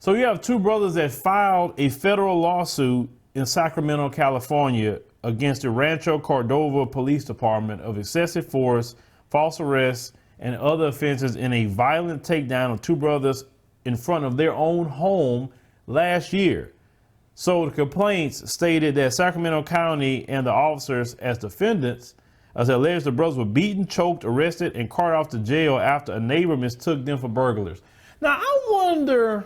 So you have two brothers that filed a federal lawsuit in Sacramento, California against the Rancho Cordova Police Department of excessive force, false arrests, and other offenses in a violent takedown of two brothers in front of their own home last year. So the complaints stated that Sacramento County and the officers as defendants, as alleged the brothers were beaten, choked, arrested, and carted off to jail after a neighbor mistook them for burglars. Now I wonder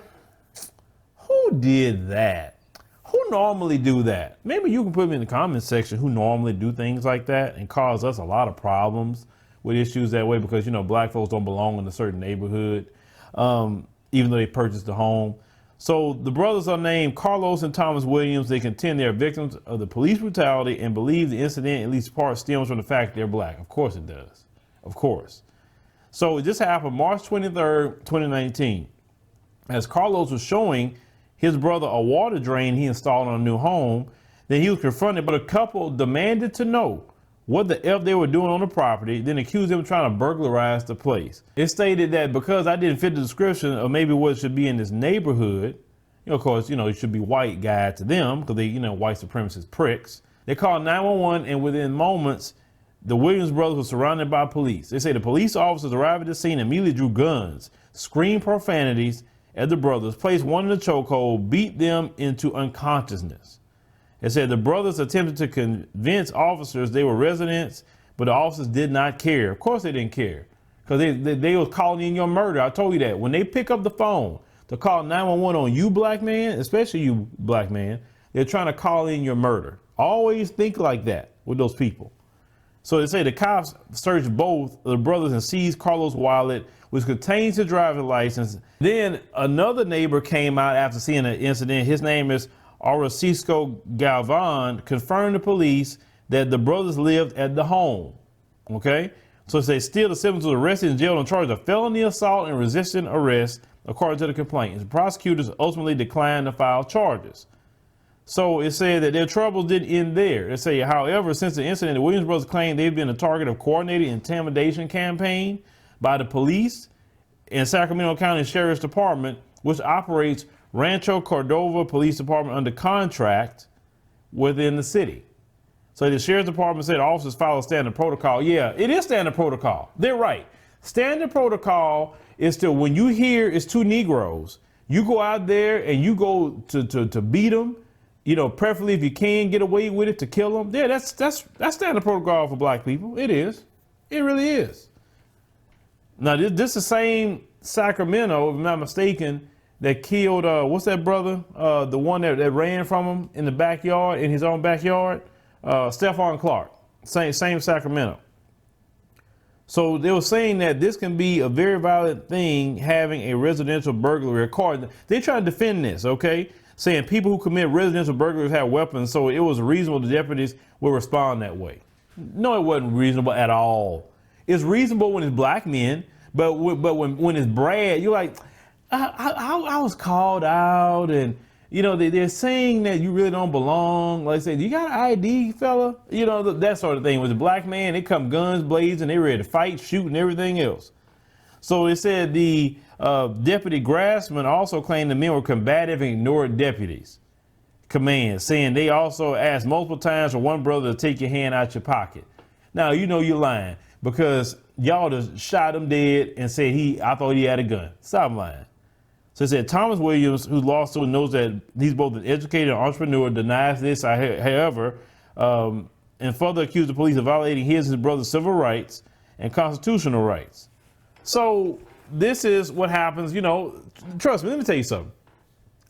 who did that? Who normally do that? Maybe you can put me in the comments section who normally do things like that and cause us a lot of problems with issues that way, because, you know, black folks don't belong in a certain neighborhood, even though they purchased the home. So the brothers are named Carlos and Thomas Williams. They contend they are victims of the police brutality and believe the incident, at least part, stems from the fact they're black. Of course it does. Of course. So this happened March 23rd, 2019. As Carlos was showing his brother a water drain he installed on a new home, then he was confronted, but a couple demanded to know what the F they were doing on the property, then accused him of trying to burglarize the place. It stated that because I didn't fit the description of maybe what should be in this neighborhood, you know, of course, you know, it should be white guy to them because they, you know, white supremacist pricks. They called 911, and within moments, the Williams brothers were surrounded by police. They say the police officers arrived at the scene and immediately drew guns, screamed profanities at the brothers, placed one in the chokehold, beat them into unconsciousness. It said the brothers attempted to convince officers they were residents, but the officers did not care. Of course they didn't care, because they was calling in your murder. I told you that. When they pick up the phone to call 911 on you, black man, especially you, black man, they're trying to call in your murder. Always think like that with those people. So they say the cops searched both of the brothers and seized Carlos' wallet, which contains his driver's license. Then another neighbor came out after seeing the incident. His name is Aurelico Galvan, confirmed to police that the brothers lived at the home. Okay? So they still the siblings was arrested and jailed on charges of felony assault and resisting arrest, according to the complaint. The prosecutors ultimately declined to file charges. So it said that their troubles didn't end there. They say, however, since the incident, the Williams brothers claim they've been the target of coordinated intimidation campaign by the police and Sacramento County Sheriff's Department, which operates Rancho Cordova Police Department under contract within the city. So the Sheriff's Department said officers follow standard protocol. Yeah, it is standard protocol. They're right. Standard protocol is to, when you hear it's two Negroes, you go out there and you go to beat them, you know, preferably if you can get away with it, to kill them. Yeah, that's standard protocol for black people. It is. It really is. Now, this is the same Sacramento, if I'm not mistaken, that killed, what's that brother? The one that ran from him in the backyard, in his own backyard? Stephon Clark, same Sacramento. So they were saying that this can be a very violent thing, having a residential burglary occurred. They try to defend this, okay? Saying people who commit residential burglaries have weapons, so it was reasonable the deputies would respond that way. No, it wasn't reasonable at all. It's reasonable when it's black men, but when it's Brad, you're like, I was called out, and you know they're saying that you really don't belong. Like I said, you got an ID, fella? You know, that sort of thing. With a black man, they come guns blazing, they ready to fight, shoot, and everything else. So it said the Deputy Grassman also claimed the men were combative and ignored deputies' commands, saying they also asked multiple times for one brother to take your hand out your pocket. Now, you know you're lying, because y'all just shot him dead and said I thought he had a gun. Stop lying. So it said Thomas Williams, whose lawsuit knows that he's both an educated entrepreneur, denies this, however, and further accused the police of violating his brother's civil rights and constitutional rights. So this is what happens, you know, trust me, let me tell you something.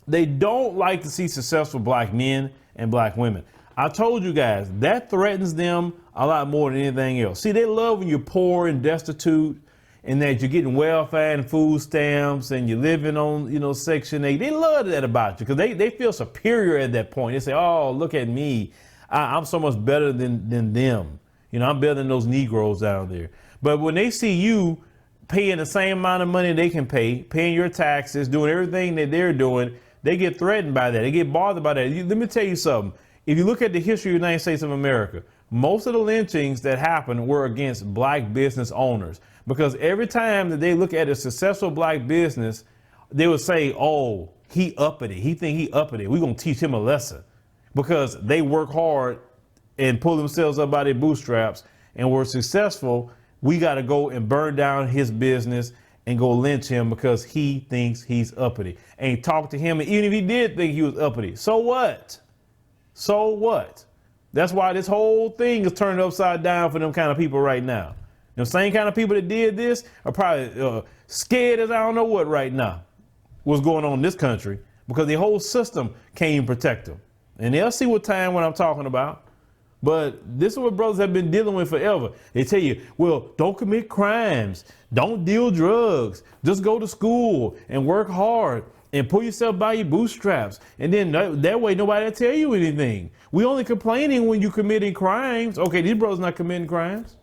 They don't like to see successful black men and black women. I told you guys, that threatens them a lot more than anything else. See, they love when you're poor and destitute and that you're getting welfare and food stamps and you're living on, you know, Section 8. They love that about you because they feel superior at that point. They say, oh, look at me. I'm so much better than them. You know, I'm better than those Negroes down there. But when they see you paying the same amount of money they can pay, paying your taxes, doing everything that they're doing, they get threatened by that. They get bothered by that. Let me tell you something. If you look at the history of the United States of America, most of the lynchings that happened were against black business owners, because every time that they look at a successful black business, they would say, oh, he uppity. He think he uppity. We're going to teach him a lesson because they work hard and pull themselves up by their bootstraps and were successful. We got to go and burn down his business and go lynch him because he thinks he's uppity. And talk to him. And even if he did think he was uppity, so what? So what? That's why this whole thing is turned upside down for them kind of people right now. The same kind of people that did this are probably scared as I don't know what right now. What's going on in this country because the whole system can't even protect them. And they'll see what time when I'm talking about. But this is what brothers have been dealing with forever. They tell you, well, don't commit crimes. Don't deal drugs. Just go to school and work hard and pull yourself by your bootstraps. And then that way nobody will tell you anything. We only complaining when you're committing crimes. Okay, these brothers not committing crimes.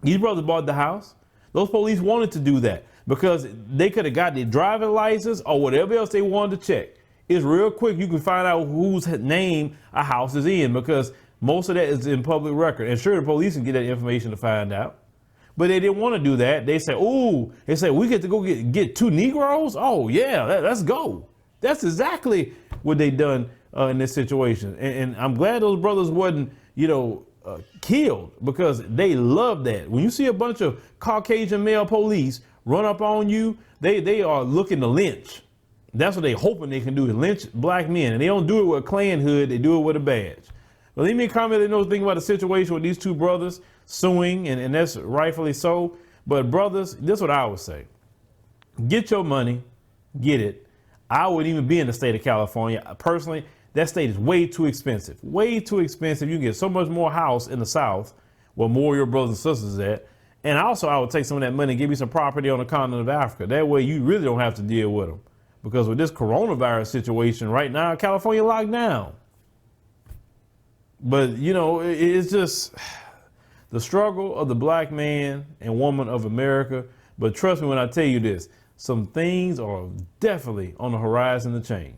These brothers bought the house. Those police wanted to do that because they could have got their driving license or whatever else they wanted to check. It's real quick. You can find out whose name a house is in because most of that is in public record. And sure, the police can get that information to find out. But they didn't want to do that. They said, ooh, they said, we get to go get two Negroes? Oh, yeah, let's go. That's exactly what they done in this situation. And I'm glad those brothers wasn't, killed because they love that. When you see a bunch of Caucasian male police run up on you, they are looking to lynch. That's what they hoping they can do, is lynch black men. And they don't do it with a Klan hood, they do it with a badge. But leave me a comment that knows anything about the situation with these two brothers suing, and that's rightfully so. But brothers, this is what I would say. Get your money, get it. I wouldn't even be in the state of California. Personally, that state is way too expensive. Way too expensive. You can get so much more house in the South where more of your brothers and sisters at. And also, I would take some of that money and give you some property on the continent of Africa. That way you really don't have to deal with them. Because with this coronavirus situation right now, California locked down. But, it's just the struggle of the black man and woman of America. But trust me when I tell you this, some things are definitely on the horizon to change.